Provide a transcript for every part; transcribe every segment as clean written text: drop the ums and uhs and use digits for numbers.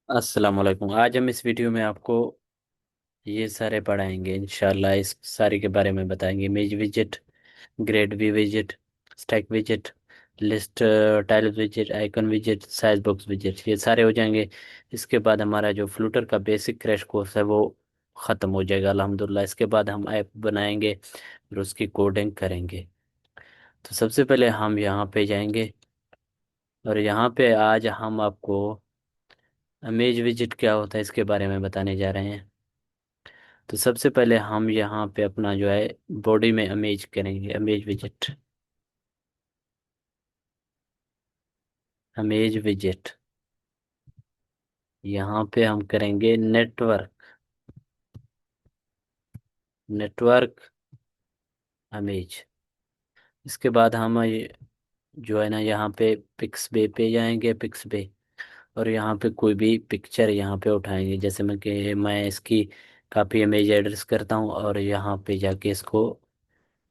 अस्सलाम वालेकुम। आज हम इस वीडियो में आपको ये सारे पढ़ाएंगे इंशाल्लाह। इस सारे के बारे में बताएंगे। Image विजेट, grade we विजेट, stack विजेट, list tiles विजेट, icon विजेट, size box विजेट, ये सारे हो जाएंगे। इसके बाद हमारा जो फ्लूटर का बेसिक क्रैश कोर्स है वो ख़त्म हो जाएगा अल्हम्दुलिल्लाह। इसके बाद हम ऐप बनाएंगे, फिर उसकी कोडिंग करेंगे। तो सबसे पहले हम यहाँ पे जाएंगे और यहाँ पे आज हम आपको इमेज विजेट क्या होता है इसके बारे में बताने जा रहे हैं। तो सबसे पहले हम यहाँ पे अपना जो है बॉडी में इमेज करेंगे, इमेज विजेट, इमेज विजेट। यहाँ पे हम करेंगे नेटवर्क, नेटवर्क इमेज। इसके बाद हम ये जो है ना यहाँ पे पिक्स बे पे जाएंगे, पिक्स बे, और यहाँ पे कोई भी पिक्चर यहाँ पे उठाएंगे। जैसे मैं इसकी कापी इमेज एड्रेस करता हूँ और यहाँ पे जाके इसको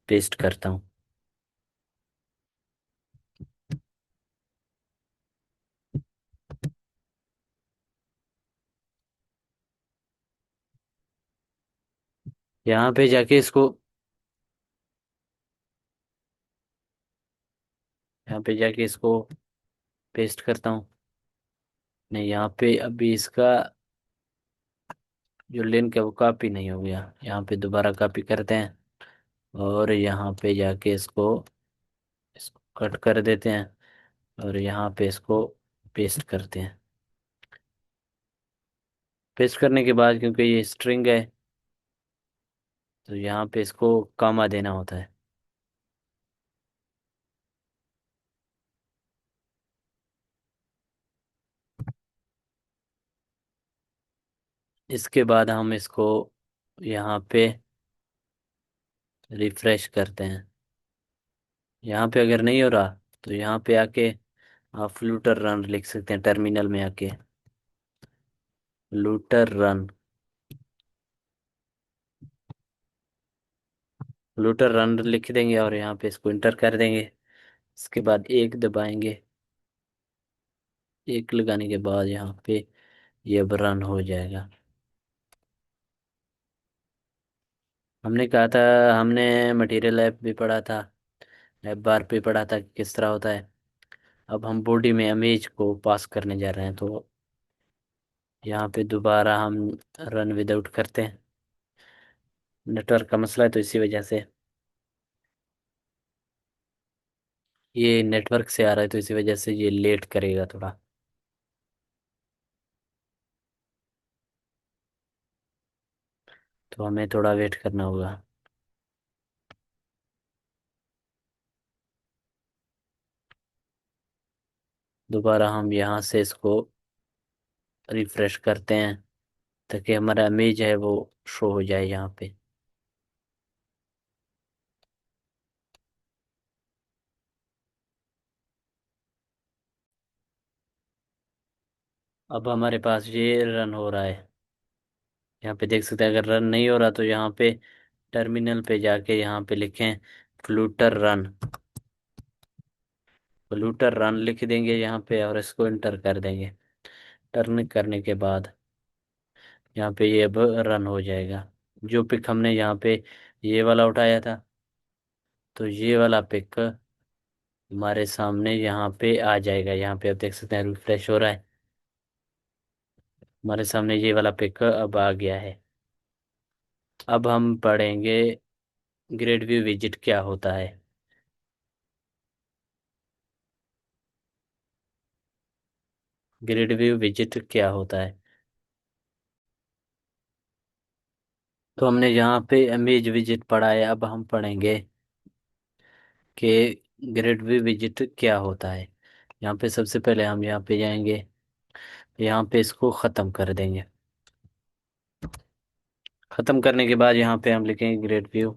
पेस्ट करता हूँ। यहाँ पे जाके इसको यहाँ पे जाके इसको पेस्ट करता हूँ। नहीं, यहाँ पे अभी इसका जो लिंक है वो कॉपी नहीं हो गया। यहाँ पे दोबारा कॉपी करते हैं और यहाँ पे जाके इसको कट कर देते हैं और यहाँ पे इसको पेस्ट करते हैं। पेस्ट करने के बाद क्योंकि ये स्ट्रिंग है तो यहाँ पे इसको कॉमा देना होता है। इसके बाद हम इसको यहाँ पे रिफ्रेश करते हैं। यहाँ पे अगर नहीं हो रहा तो यहाँ पे आके आप फ्लूटर रन लिख सकते हैं टर्मिनल में आके, फ्लूटर रन, फ्लूटर रन लिख देंगे और यहाँ पे इसको इंटर कर देंगे। इसके बाद एक दबाएंगे। एक लगाने के बाद यहाँ पे ये अब रन हो जाएगा। हमने कहा था, हमने मटेरियल ऐप भी पढ़ा था, ऐप बार पे पढ़ा था कि किस तरह होता है। अब हम बॉडी में इमेज को पास करने जा रहे हैं तो यहाँ पे दोबारा हम रन विदाउट करते हैं। नेटवर्क का मसला है तो इसी वजह से ये नेटवर्क से आ रहा है, तो इसी वजह से ये लेट करेगा थोड़ा। तो हमें थोड़ा वेट करना होगा। दोबारा हम यहाँ से इसको रिफ्रेश करते हैं ताकि हमारा इमेज है वो शो हो जाए यहाँ पे। अब हमारे पास ये रन हो रहा है। यहाँ पे देख सकते हैं। अगर रन नहीं हो रहा तो यहाँ पे टर्मिनल पे जाके यहाँ पे लिखें फ्लूटर रन, फ्लूटर रन लिख देंगे यहाँ पे और इसको इंटर कर देंगे। टर्न करने के बाद यहाँ पे ये अब रन हो जाएगा। जो पिक हमने यहाँ पे ये वाला उठाया था तो ये वाला पिक हमारे सामने यहाँ पे आ जाएगा। यहाँ पे आप देख सकते हैं रिफ्रेश हो रहा है। हमारे सामने ये वाला पिक अब आ गया है। अब हम पढ़ेंगे ग्रेड व्यू विजिट क्या होता है। ग्रेड व्यू विजिट क्या होता है। तो हमने यहाँ पे इमेज विजिट पढ़ा है। अब हम पढ़ेंगे कि ग्रेड व्यू विजिट क्या होता है। यहाँ पे सबसे पहले हम यहाँ पे जाएंगे, यहाँ पे इसको ख़त्म कर देंगे। ख़त्म करने के बाद यहाँ पे हम लिखेंगे ग्रेड व्यू,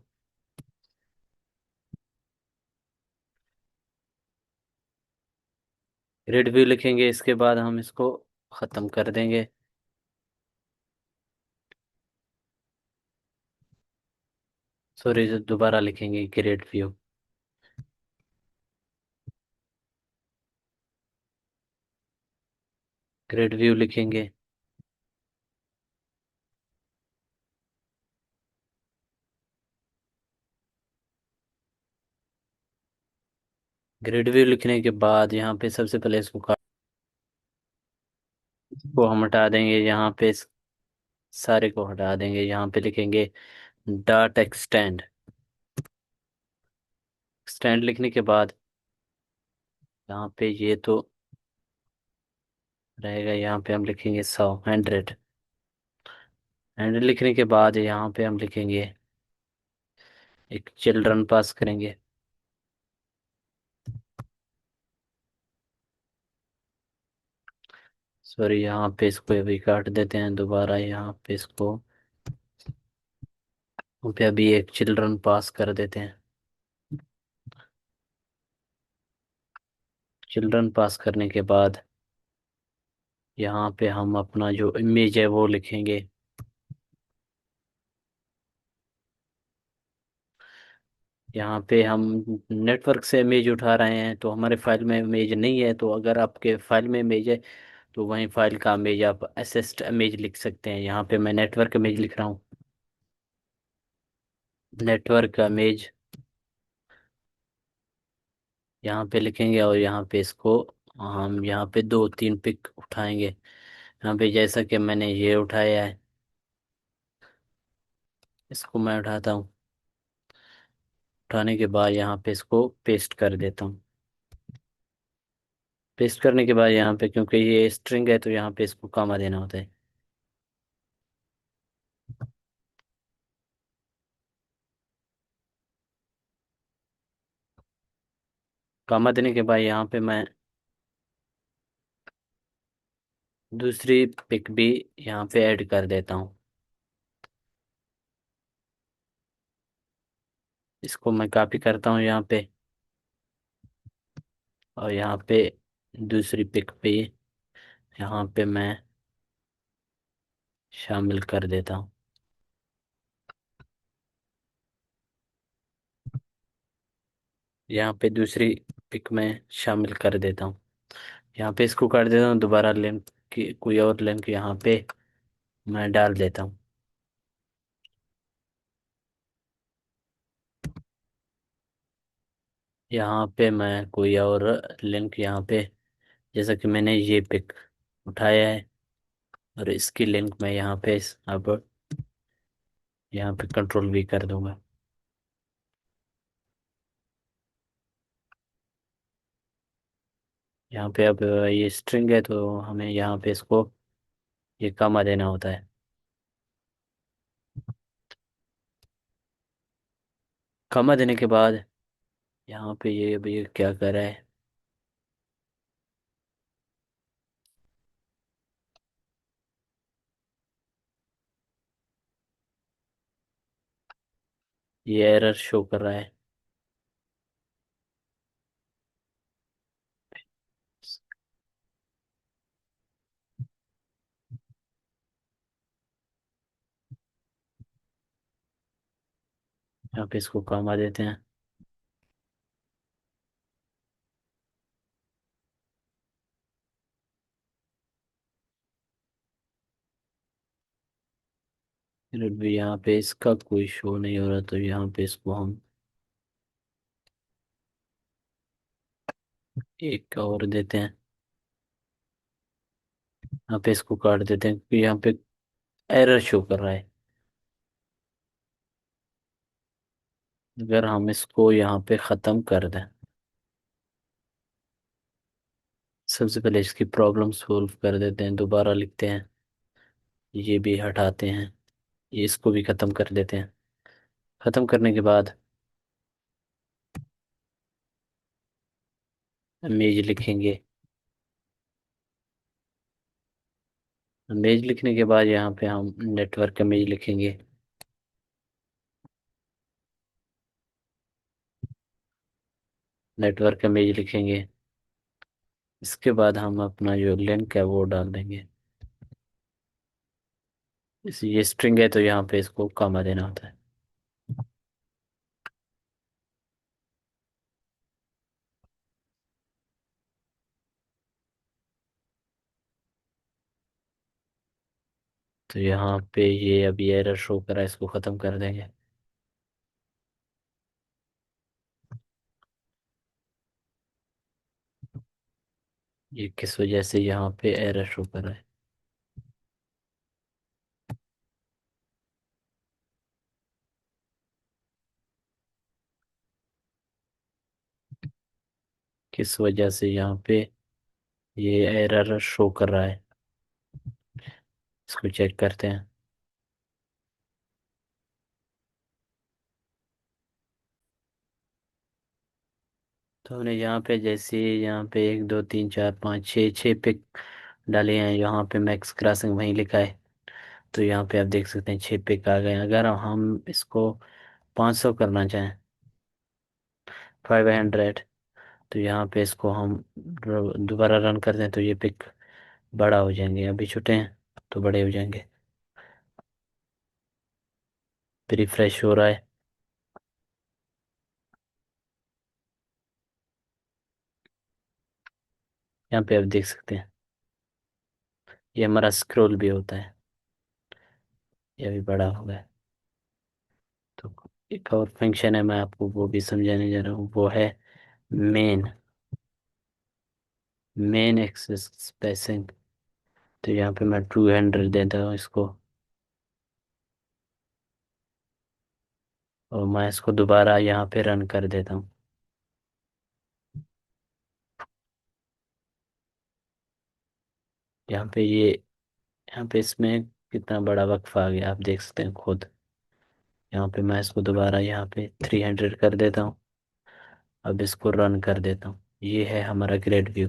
ग्रेड व्यू लिखेंगे। इसके बाद हम इसको ख़त्म कर देंगे। सॉरी, दोबारा लिखेंगे ग्रेड व्यू, ग्रेड व्यू लिखेंगे। ग्रेड व्यू लिखने के बाद यहाँ पे सबसे पहले इसको को हम हटा देंगे, यहाँ पे सारे को हटा देंगे। यहाँ पे लिखेंगे डाट एक्सटेंड। एक्सटेंड लिखने के बाद यहाँ पे ये तो रहेगा, यहाँ पे हम लिखेंगे 100। हंड्रेड लिखने के बाद यहाँ पे हम लिखेंगे एक चिल्ड्रन पास करेंगे। सॉरी, यहाँ पे इसको अभी काट देते हैं दोबारा। यहाँ पे इसको पे अभी एक चिल्ड्रन पास कर देते हैं। चिल्ड्रन पास करने के बाद यहाँ पे हम अपना जो इमेज है वो लिखेंगे। यहाँ पे हम नेटवर्क से इमेज उठा रहे हैं, तो हमारे फाइल में इमेज नहीं है। तो अगर आपके फाइल में इमेज है तो वहीं फाइल का इमेज आप असिस्ट इमेज लिख सकते हैं। यहाँ पे मैं नेटवर्क इमेज लिख रहा हूँ। नेटवर्क का इमेज यहाँ पे लिखेंगे, और यहाँ पे इसको हम यहाँ पे 2-3 पिक उठाएंगे। यहाँ पे जैसा कि मैंने ये उठाया है, इसको मैं उठाता हूँ। उठाने के बाद यहाँ पे इसको पेस्ट कर देता हूँ। पेस्ट करने के बाद यहाँ पे, क्योंकि ये स्ट्रिंग है, तो यहाँ पे इसको कॉमा देना होता है। कॉमा देने के बाद यहाँ पे मैं दूसरी पिक भी यहाँ पे ऐड कर देता हूँ। इसको मैं कॉपी करता हूँ यहाँ पे, और यहाँ पे दूसरी पिक पे यहाँ पे मैं शामिल कर देता हूँ। यहाँ पे दूसरी पिक में शामिल कर देता हूँ। यहाँ पे इसको कर देता हूँ दोबारा। लिंक की कोई और लिंक यहाँ पे मैं डाल देता हूँ। यहाँ पे मैं कोई और लिंक यहाँ पे, जैसा कि मैंने ये पिक उठाया है, और इसकी लिंक मैं यहाँ पे अब यहाँ पे कंट्रोल भी कर दूंगा। यहाँ पे अब ये स्ट्रिंग है, तो हमें यहाँ पे इसको ये कमा देना होता है। कमा देने के बाद यहाँ पे ये अभी ये क्या कर रहा है, ये एरर शो कर रहा है। यहाँ पे इसको कमा देते हैं। फिर भी यहाँ पे इसका कोई शो नहीं हो रहा, तो यहाँ पे इसको हम एक और देते हैं। यहाँ पे इसको काट देते हैं, क्योंकि यहाँ पे एरर शो कर रहा है। अगर हम इसको यहाँ पे ख़त्म कर दें, सबसे पहले इसकी प्रॉब्लम सॉल्व कर देते हैं, दोबारा लिखते हैं, ये भी हटाते हैं, ये इसको भी ख़त्म कर देते हैं। ख़त्म करने के बाद इमेज लिखेंगे। इमेज लिखने के बाद यहाँ पे हम नेटवर्क इमेज लिखेंगे। नेटवर्क इमेज लिखेंगे। इसके बाद हम अपना जो लिंक है वो डाल देंगे। इस ये स्ट्रिंग है, तो यहाँ पे इसको कॉमा देना होता है। तो यहाँ पे ये अभी एरर शो करा है, इसको ख़त्म कर देंगे। ये किस वजह से यहाँ पे एरर शो कर रहा है? किस वजह से यहाँ पे ये एरर शो कर रहा है? इसको चेक करते हैं। तो हमने यहाँ पे जैसे यहाँ पे 1 2 3 4 5 6 डाले हैं, यहाँ पे मैक्स क्रॉसिंग वहीं लिखा है। तो यहाँ पे आप देख सकते हैं 6 पिक आ गए। अगर हम इसको 500 करना चाहें, 500, तो यहाँ पे इसको हम दोबारा रन कर दें तो ये पिक बड़ा हो जाएंगे। अभी छोटे हैं तो बड़े हो जाएंगे। फिर रिफ्रेश हो रहा है। यहाँ पे आप देख सकते हैं ये हमारा स्क्रॉल भी होता है। ये अभी बड़ा हो गया। तो एक और फंक्शन है, मैं आपको वो भी समझाने जा रहा हूँ, वो है मेन मेन एक्सेस स्पेसिंग। तो यहाँ पे मैं 200 देता हूँ इसको, और मैं इसको दोबारा यहाँ पे रन कर देता हूँ। यहाँ पे ये यहाँ पे इसमें कितना बड़ा वक्फा आ गया आप देख सकते हैं खुद। यहाँ पे मैं इसको दोबारा यहाँ पे 300 कर देता हूँ। अब इसको रन कर देता हूँ। ये है हमारा ग्रेड व्यू।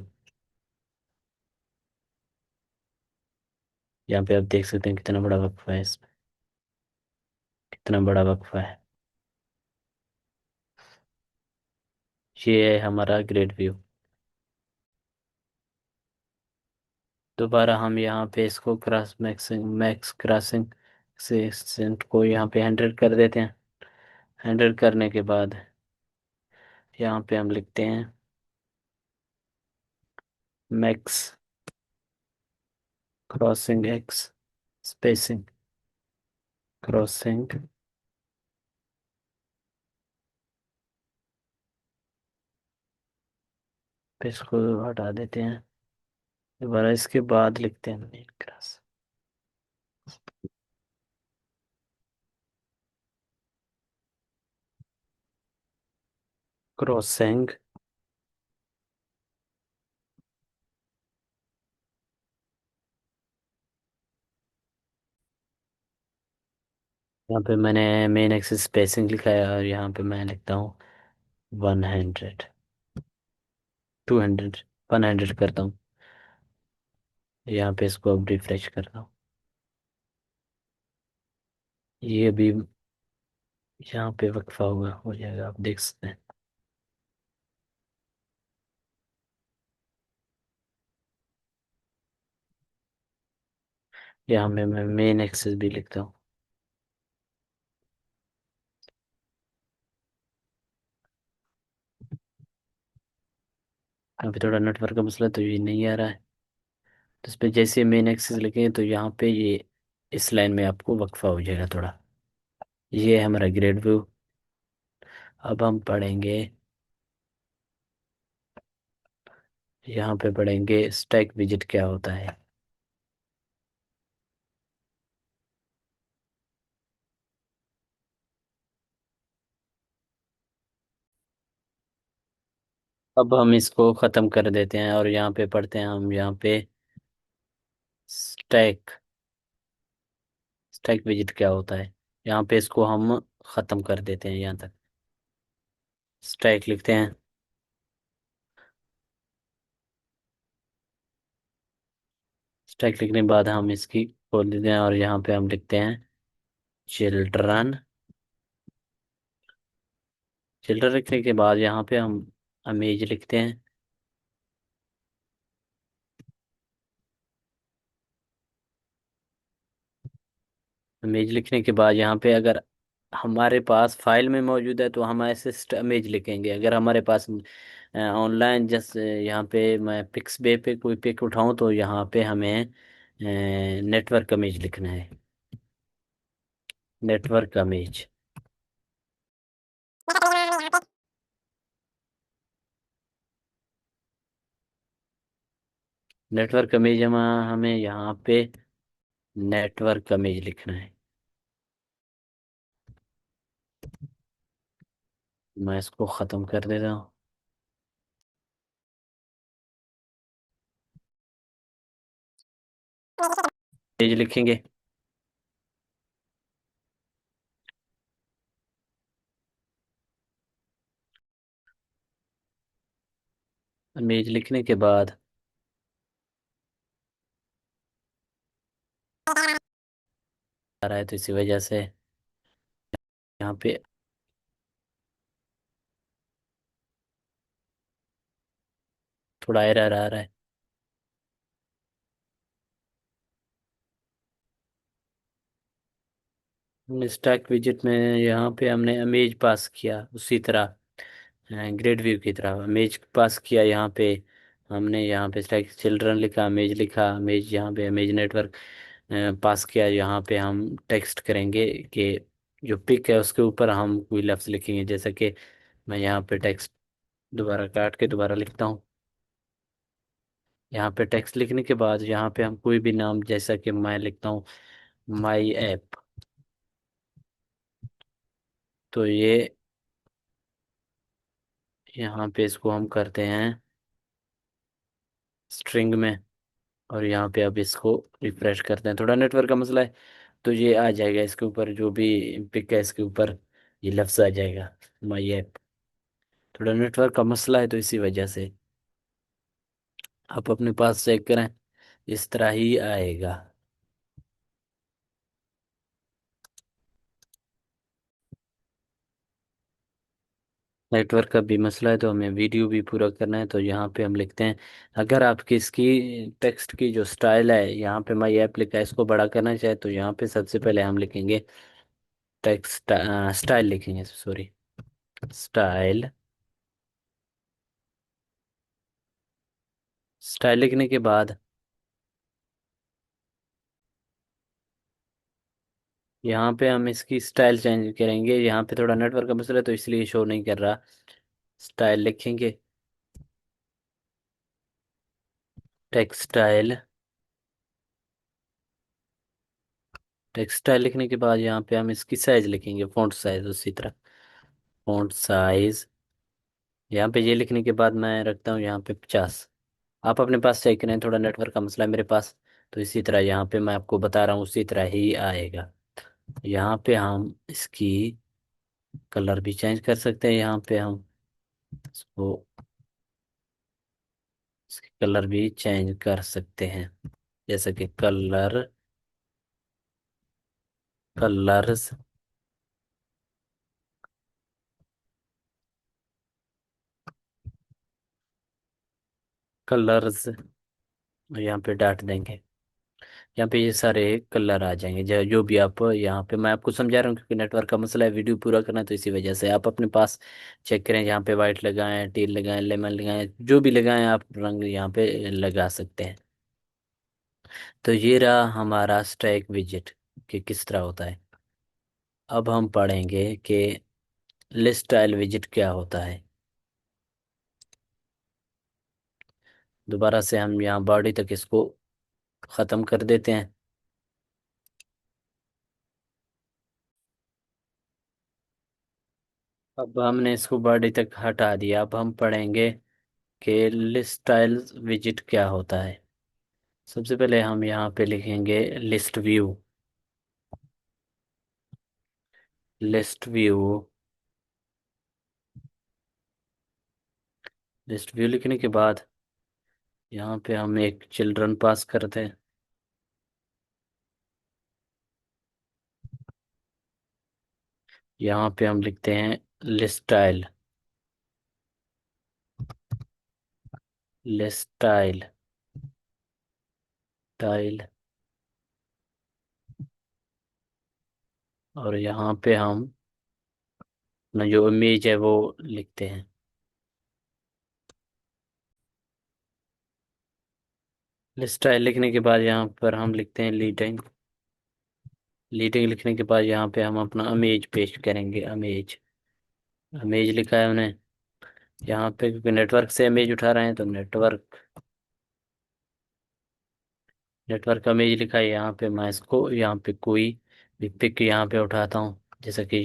यहाँ पे आप देख सकते हैं कितना बड़ा वक्फा है इसमें, कितना बड़ा वक्फा है। ये है हमारा ग्रेड व्यू। दोबारा हम यहाँ पे इसको क्रॉस मैक्सिंग मैक्स क्रॉसिंग से एक्सेंट को यहाँ पे 100 कर देते हैं। 100 करने के बाद यहाँ पे हम लिखते हैं max crossing x spacing crossing. पे इसको हटा देते हैं। दोबारा इसके बाद लिखते हैं मेन क्रॉस क्रॉसिंग। यहाँ पे मैंने मेन एक्सिस स्पेसिंग लिखा है, और यहाँ पे मैं लिखता हूँ 100, 200, 100 करता हूँ। यहाँ पे इसको अब रिफ्रेश करता हूँ। ये अभी यहाँ पे वक्फा हुआ हो जाएगा, आप देख सकते हैं। यहाँ पे मैं मेन एक्सिस भी लिखता हूँ। अभी थोड़ा नेटवर्क का मसला, तो ये नहीं आ रहा है। तो इस पे जैसे मेन एक्सिस लिखेंगे तो यहाँ पे ये इस लाइन में आपको वक्फा हो जाएगा थोड़ा। ये है हमारा ग्रेड व्यू। अब हम पढ़ेंगे, यहाँ पे पढ़ेंगे स्टैक विजिट क्या होता है। अब हम इसको ख़त्म कर देते हैं और यहाँ पे पढ़ते हैं हम यहाँ पे स्टैक स्टैक विजिट क्या होता है। यहाँ पे इसको हम ख़त्म कर देते हैं यहाँ तक। स्टैक लिखते हैं। स्टैक लिखने के बाद हम इसकी खोल देते हैं, और यहाँ पे हम लिखते हैं चिल्ड्रन। चिल्ड्रन लिखने के बाद यहाँ पे हम इमेज लिखते हैं। इमेज लिखने के बाद यहाँ पे अगर हमारे पास फाइल में मौजूद है तो हम ऐसे इमेज लिखेंगे। अगर हमारे पास ऑनलाइन जैसे यहाँ पे मैं पिक्स बे पे कोई पिक उठाऊं तो यहाँ पे हमें नेटवर्क इमेज लिखना है। Network image. नेटवर्क इमेज में हमें यहाँ पे नेटवर्क इमेज लिखना है। मैं इसको ख़त्म कर देता हूँ। इमेज लिखेंगे। इमेज लिखने के बाद आ रहा है, तो इसी वजह से यहाँ पे थोड़ा एरर आ रहा है। स्टैक विजिट में यहाँ पे हमने इमेज पास किया उसी तरह, ग्रेड व्यू की तरह इमेज पास किया। यहाँ पे हमने यहाँ पे स्टैक चिल्ड्रन लिखा, इमेज लिखा, इमेज यहाँ पे इमेज नेटवर्क पास किया। यहाँ पे हम टेक्स्ट करेंगे कि जो पिक है उसके ऊपर हम कोई लफ्ज़ लिखेंगे, जैसे कि मैं यहाँ पे टेक्स्ट दोबारा काट के दोबारा लिखता हूँ। यहाँ पे टेक्स्ट लिखने के बाद यहाँ पे हम कोई भी नाम, जैसा कि मैं लिखता हूँ माई ऐप, तो ये यहाँ पे इसको हम करते हैं स्ट्रिंग में। और यहाँ पे अब इसको रिफ्रेश करते हैं, थोड़ा नेटवर्क का मसला है, तो ये आ जाएगा इसके ऊपर, जो भी पिक है इसके ऊपर ये लफ्ज़ आ जाएगा माई ऐप। थोड़ा नेटवर्क का मसला है तो इसी वजह से आप अपने पास चेक करें, इस तरह ही आएगा। नेटवर्क का भी मसला है तो हमें वीडियो भी पूरा करना है, तो यहाँ पे हम लिखते हैं, अगर आपकी इसकी टेक्स्ट की जो स्टाइल है, यहाँ पे माई ऐप लिखा है, इसको बड़ा करना चाहे तो यहाँ पे सबसे पहले हम लिखेंगे टेक्स्ट स्टाइल लिखेंगे, सॉरी, स्टाइल। स्टाइल लिखने के बाद यहाँ पे हम इसकी स्टाइल चेंज करेंगे। यहाँ पे थोड़ा नेटवर्क का मसला है तो इसलिए शो नहीं कर रहा। स्टाइल लिखेंगे, टेक्सटाइल। टेक्सटाइल लिखने के बाद यहाँ पे हम इसकी साइज लिखेंगे, फ़ॉन्ट साइज उसी तरह, फ़ॉन्ट साइज। यहाँ पे ये लिखने के बाद मैं रखता हूँ यहाँ पे 50। आप अपने पास चेक करें, थोड़ा नेटवर्क का मसला है मेरे पास, तो इसी तरह यहाँ पे मैं आपको बता रहा हूँ उसी तरह ही आएगा। यहाँ पे हम इसकी कलर भी चेंज कर सकते हैं। यहाँ पे हम इसको, इसकी कलर भी चेंज कर सकते हैं, जैसे कि कलर, कलर्स, कलर्स। यहाँ पे डाट देंगे, यहाँ पे ये सारे कलर आ जाएंगे, जो भी आप यहाँ पे, मैं आपको समझा रहा हूँ क्योंकि नेटवर्क का मसला है, वीडियो पूरा करना है, तो इसी वजह से आप अपने पास चेक करें। यहाँ पे वाइट लगाएं, टील लगाएं, लेमन लगाएं, जो भी लगाएं आप रंग यहाँ पे लगा सकते हैं। तो ये रहा हमारा स्टैक विजेट कि किस तरह होता है। अब हम पढ़ेंगे कि लिस्ट स्टाइल विजेट क्या होता है। दोबारा से हम यहाँ बॉडी तक इसको ख़त्म कर देते हैं। अब हमने इसको बॉडी तक हटा दिया, अब हम पढ़ेंगे कि लिस्ट स्टाइल विजिट क्या होता है। सबसे पहले हम यहाँ पे लिखेंगे list view. List view, list view लिखने के बाद यहाँ पे हम एक चिल्ड्रन पास करते हैं। यहाँ पे हम लिखते हैं list style, list style, style. और यहाँ पे हम अपना जो इमेज है वो लिखते हैं। लिस्ट स्टाइल लिखने के बाद यहाँ पर हम लिखते हैं लीडिंग। लीडिंग लिखने के बाद यहाँ पे हम अपना इमेज पेस्ट करेंगे, इमेज। इमेज लिखा है हमने यहाँ पे, क्योंकि नेटवर्क से इमेज उठा रहे हैं तो नेटवर्क नेटवर्क का इमेज लिखा है यहाँ पे। मैं इसको यहाँ पे कोई भी पिक यहाँ पे उठाता हूँ, जैसा कि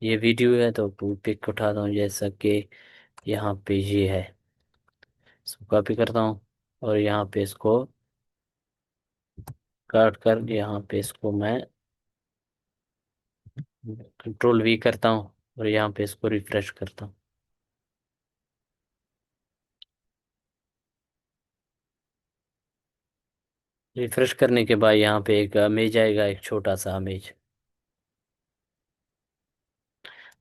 ये वीडियो है तो कोई पिक उठाता हूँ, जैसा कि यहाँ पे ये है। इसको कॉपी करता हूँ और यहाँ पे इसको काट कर यहाँ पे इसको मैं कंट्रोल V करता हूँ और यहाँ पे इसको रिफ्रेश करता हूँ। रिफ्रेश करने के बाद यहाँ पे एक इमेज आएगा, एक छोटा सा इमेज।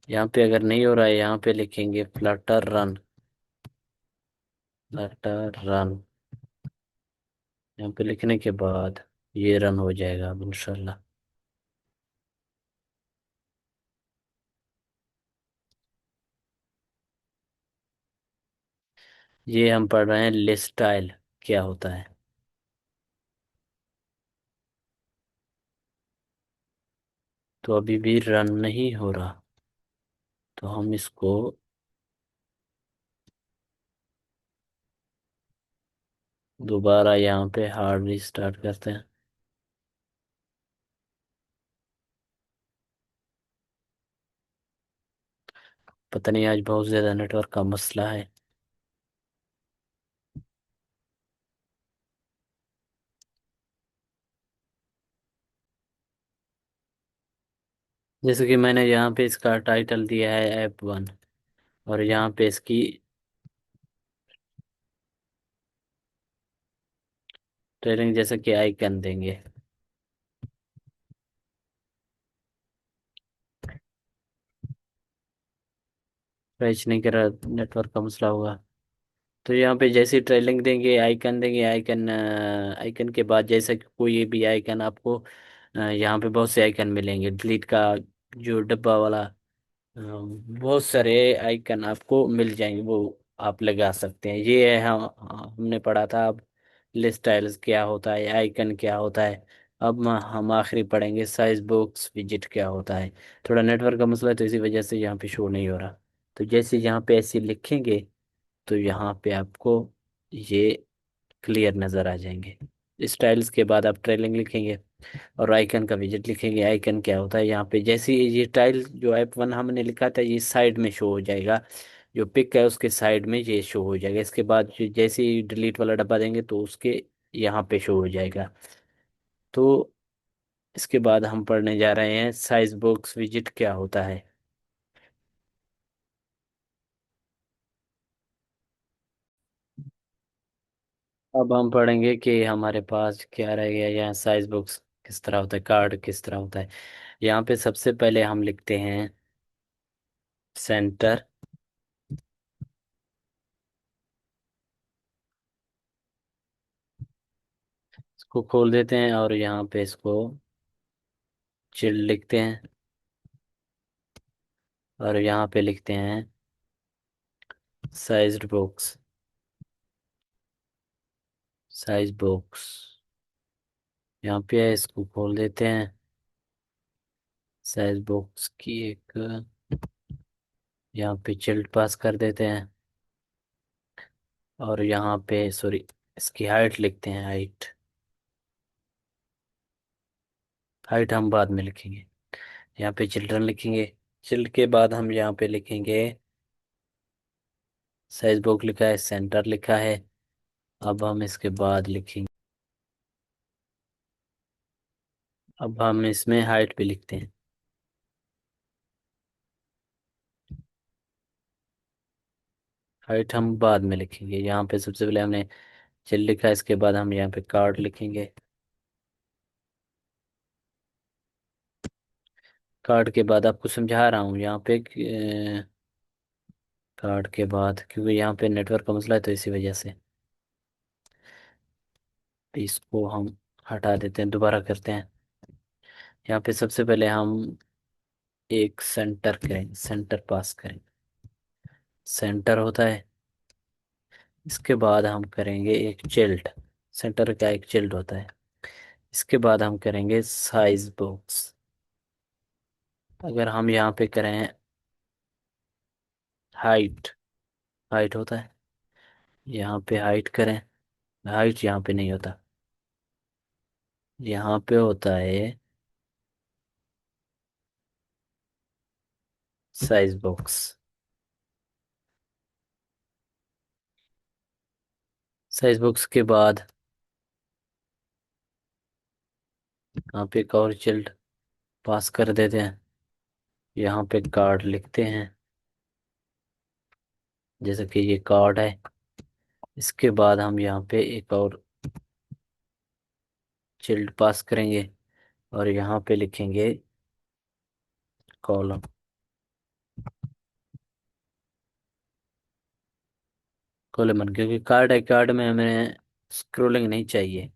यहाँ पे अगर नहीं हो रहा है, यहाँ पे लिखेंगे फ्लटर रन। फ्लटर रन यहाँ पे लिखने के बाद ये रन हो जाएगा अब इंशाल्लाह। ये हम पढ़ रहे हैं लिस्ट स्टाइल क्या होता है। तो अभी भी रन नहीं हो रहा, तो हम इसको दोबारा यहाँ पे हार्ड रिस्टार्ट करते हैं। पता नहीं आज बहुत ज़्यादा नेटवर्क का मसला है। जैसे कि मैंने यहाँ पे इसका टाइटल दिया है ऐप 1, और यहाँ पे इसकी ट्रेनिंग जैसे कि आइकन देंगे। फैच नहीं कर रहा, नेटवर्क का मसला होगा। तो यहाँ पे जैसे ट्रेलिंग देंगे, आइकन देंगे, आइकन आइकन के बाद जैसे कि कोई भी आइकन आपको यहाँ पे बहुत से आइकन मिलेंगे डिलीट का, जो डब्बा वाला बहुत सारे आइकन आपको मिल जाएंगे, वो आप लगा सकते हैं। ये है हमने पढ़ा था। अब लिस्ट स्टाइल्स क्या होता है, आइकन क्या होता है। अब हम आखिरी पढ़ेंगे साइज बॉक्स विजिट क्या होता है। थोड़ा नेटवर्क का मसला है तो इसी वजह से यहाँ पे शो नहीं हो रहा। तो जैसे यहाँ पे ऐसे लिखेंगे तो यहाँ पे आपको ये क्लियर नज़र आ जाएंगे। स्टाइल्स के बाद आप ट्रेलिंग लिखेंगे और आइकन का विजिट लिखेंगे। आइकन क्या होता है, यहाँ पे जैसे ही ये टाइल जो ऐप 1 हमने लिखा था ये साइड में शो हो जाएगा। जो पिक है उसके साइड में ये शो हो जाएगा। इसके बाद जैसे ही डिलीट वाला डब्बा देंगे तो उसके यहाँ पे शो हो जाएगा। तो इसके बाद हम पढ़ने जा रहे हैं साइज बॉक्स विजिट क्या होता है। अब हम पढ़ेंगे कि हमारे पास क्या रह गया, यहाँ साइज बॉक्स किस तरह होता है, कार्ड किस तरह होता है। यहाँ पे सबसे पहले हम लिखते हैं सेंटर। इसको खोल देते हैं और यहाँ पे इसको चिल्ड लिखते हैं और यहाँ पे लिखते हैं साइज्ड बॉक्स। साइज बॉक्स यहाँ पे है, इसको खोल देते हैं। साइज बॉक्स की एक यहाँ पे चिल्ड पास कर देते हैं और यहाँ पे सॉरी इसकी हाइट लिखते हैं। हाइट हाइट हम बाद में लिखेंगे। यहाँ पे चिल्ड्रन लिखेंगे। चिल्ड के बाद हम यहाँ पे लिखेंगे साइज बॉक्स लिखा है, सेंटर लिखा है। अब हम इसके बाद लिखेंगे, अब हम इसमें हाइट भी लिखते हैं। हाइट हम बाद में लिखेंगे। यहाँ पे सबसे पहले हमने चिल लिखा है, इसके बाद हम यहाँ पे कार्ड लिखेंगे। कार्ड के बाद आपको समझा रहा हूँ यहाँ पे कार्ड के बाद, क्योंकि यहाँ पे नेटवर्क का मसला है तो इसी वजह से इसको हम हटा देते हैं, दोबारा करते हैं। यहाँ पे सबसे पहले हम एक सेंटर करें, सेंटर पास करें। सेंटर होता है। इसके बाद हम करेंगे एक चिल्ड। सेंटर का एक चिल्ड होता है। इसके बाद हम करेंगे साइज बॉक्स। अगर हम यहाँ पे करें हाइट, हाइट होता है, यहाँ पे हाइट करें। हाइट यहाँ पे नहीं होता। यहाँ पे होता है साइज बॉक्स। साइज बॉक्स के बाद यहाँ पे एक और चिल्ड पास कर देते हैं। यहाँ पे कार्ड लिखते हैं, जैसे कि ये कार्ड है। इसके बाद हम यहाँ पे एक और चिल्ड पास करेंगे और यहाँ पे लिखेंगे कॉलम। कॉलम, क्योंकि कार्ड है, कार्ड में हमें स्क्रोलिंग नहीं चाहिए,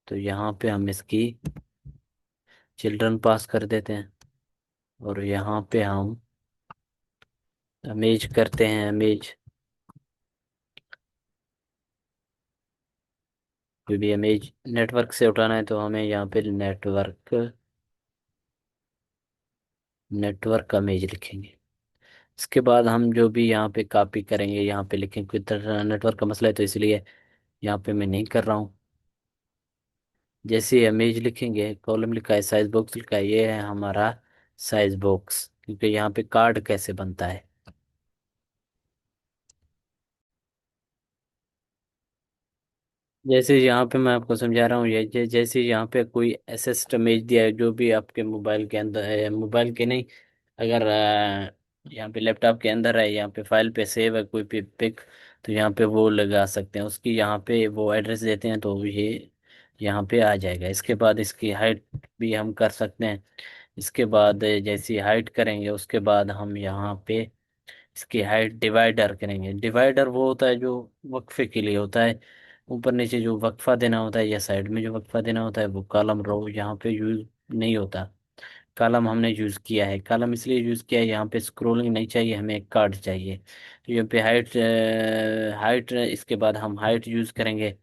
तो यहाँ पे हम इसकी चिल्ड्रन पास कर देते हैं। और यहाँ पे हम इमेज करते हैं, इमेज। कोई भी इमेज नेटवर्क से उठाना है तो हमें यहाँ पे नेटवर्क, नेटवर्क का इमेज लिखेंगे। इसके बाद हम जो भी यहाँ पे कॉपी करेंगे यहाँ पे लिखेंगे। कोई तरह नेटवर्क का मसला है तो इसलिए यहाँ पे मैं नहीं कर रहा हूँ। जैसे इमेज लिखेंगे, कॉलम लिखा है, साइज बॉक्स लिखा है, ये है हमारा साइज बॉक्स, क्योंकि यहाँ पे कार्ड कैसे बनता है। जैसे यहाँ पे मैं आपको समझा रहा हूँ, ये जैसे यहाँ पे कोई एसएस इमेज दिया है, जो भी आपके मोबाइल के अंदर है, मोबाइल के नहीं, अगर यहाँ पे लैपटॉप के अंदर है, यहाँ पे फाइल पे सेव है कोई भी पिक, तो यहाँ पे वो लगा सकते हैं। उसकी यहाँ पे वो एड्रेस देते हैं तो ये यहाँ पे आ जाएगा। इसके बाद इसकी हाइट भी हम कर सकते हैं। इसके बाद जैसी हाइट करेंगे उसके बाद हम यहाँ पे इसकी हाइट डिवाइडर करेंगे। डिवाइडर वो होता है जो वक्फे के लिए होता है, ऊपर नीचे जो वक्फा देना होता है या साइड में जो वक्फा देना होता है, वो कॉलम रो यहाँ पे यूज नहीं होता। कॉलम हमने यूज किया है, कॉलम इसलिए यूज किया है, यहाँ पे स्क्रोलिंग नहीं चाहिए, हमें एक कार्ड चाहिए। तो यहाँ पे हाइट, हाइट इसके बाद हम हाइट यूज करेंगे।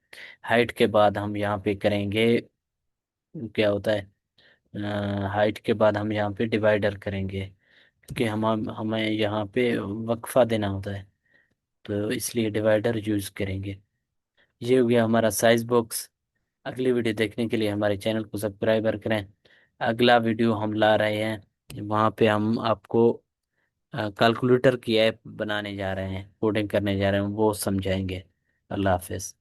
हाइट के बाद हम यहाँ पे करेंगे, क्या होता है, हाइट के बाद हम यहाँ पे डिवाइडर करेंगे, क्योंकि हम हमें यहाँ पे वक्फा देना होता है, तो इसलिए डिवाइडर यूज करेंगे। ये हो गया हमारा साइज बॉक्स। अगली वीडियो देखने के लिए हमारे चैनल को सब्सक्राइबर करें। अगला वीडियो हम ला रहे हैं, वहाँ पे हम आपको कैलकुलेटर की ऐप बनाने जा रहे हैं, कोडिंग करने जा रहे हैं, वो समझाएंगे। अल्लाह हाफिज़।